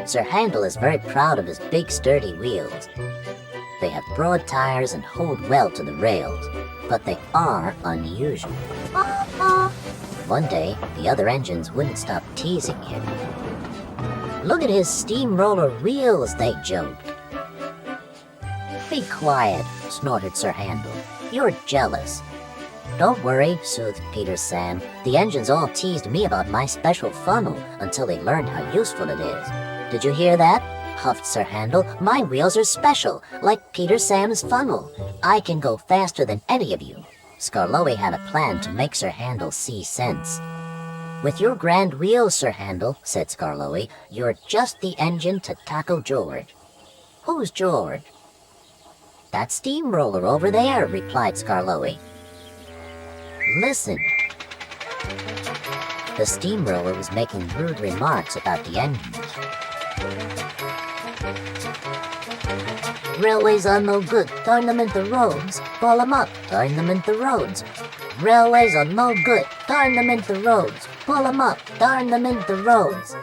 Sir Handel is very proud of his big sturdy wheels. They have broad tires and hold well to the rails, but they are unusual. One day, the other engines wouldn't stop teasing him. "Look at his steamroller wheels," they joked. "Be quiet," snorted Sir Handel. "You're jealous." "Don't worry," soothed Peter Sam. "The engines all teased me about my special funnel until they learned how useful it is." "Did you hear that?" huffed Sir Handel. "My wheels are special, like Peter Sam's funnel. I can go faster than any of you." Skarloey had a plan to make Sir Handel see sense. "With your grand wheels, Sir Handel," said Skarloey, "you're just the engine to tackle George." "Who's George?" "That steamroller over there," replied Skarloey. "Listen." The steamroller was making rude remarks about the engines. "Railways are no good, turn them into roads. Pull them up, turn them into roads. Railways are no good, turn them into roads. Pull them up, turn them into roads."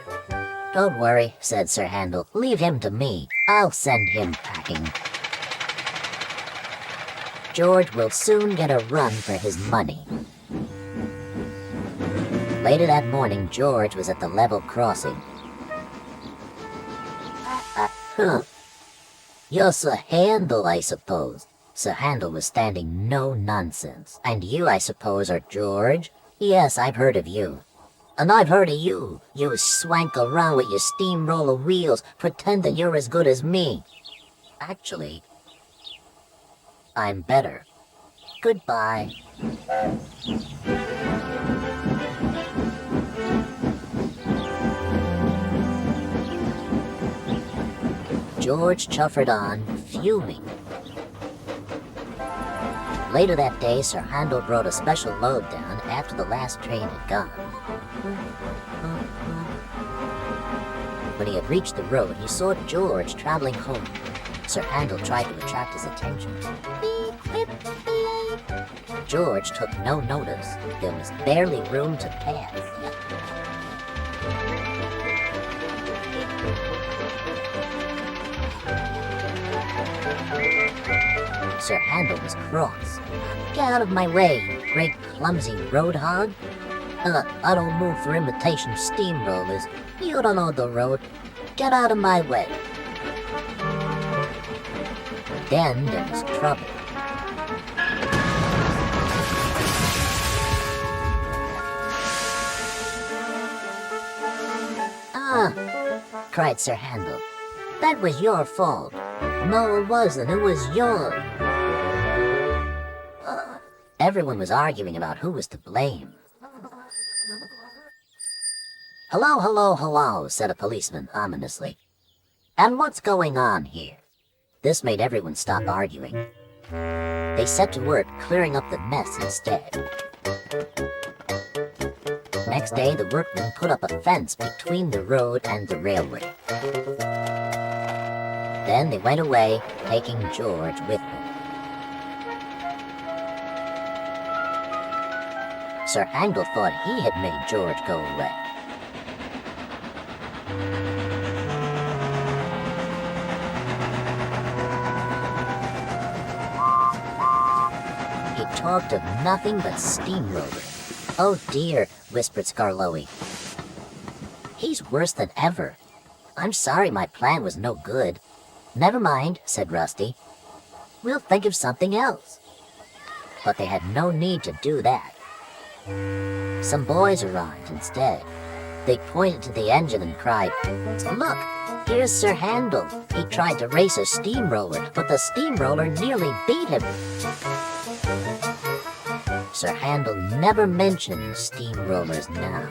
"Don't worry," said Sir Handel. "Leave him to me. I'll send him packing. George will soon get a run for his money." Later that morning, George was at the level crossing. "You're Sir Handel, I suppose." Sir Handel was standing no nonsense. "And you, I suppose, are George?" "Yes, I've heard of you." "And I've heard of you. You swank around with your steamroller wheels, pretending you're as good as me." "Actually, I'm better. Goodbye." George chuffered on, fuming. Later that day, Sir Handel brought a special load down after the last train had gone. When he had reached the road, he saw George traveling home. Sir Handel tried to attract his attention. George took no notice. There was barely room to pass. Sir Handel was cross. "Get out of my way, you great clumsy road hog. I don't move for imitation steamrollers. You don't know the road. Get out of my way." Then there was trouble. "Ah!" cried Sir Handel. "That was your fault." "No, it wasn't. It was yours." Everyone was arguing about who was to blame. "Hello, hello, hello," said a policeman ominously. "And what's going on here?" This made everyone stop arguing. They set to work clearing up the mess instead. Next day, the workmen put up a fence between the road and the railway. Then they went away, taking George with them. Sir Handel thought he had made George go away. He talked of nothing but steamroller. "Oh dear," whispered Skarloey. "He's worse than ever. I'm sorry my plan was no good." "Never mind," said Rusty. "We'll think of something else." But they had no need to do that. Some boys arrived instead. They pointed to the engine and cried, "Look, here's Sir Handel. He tried to race a steamroller, but the steamroller nearly beat him." Sir Handel never mentioned steamrollers now.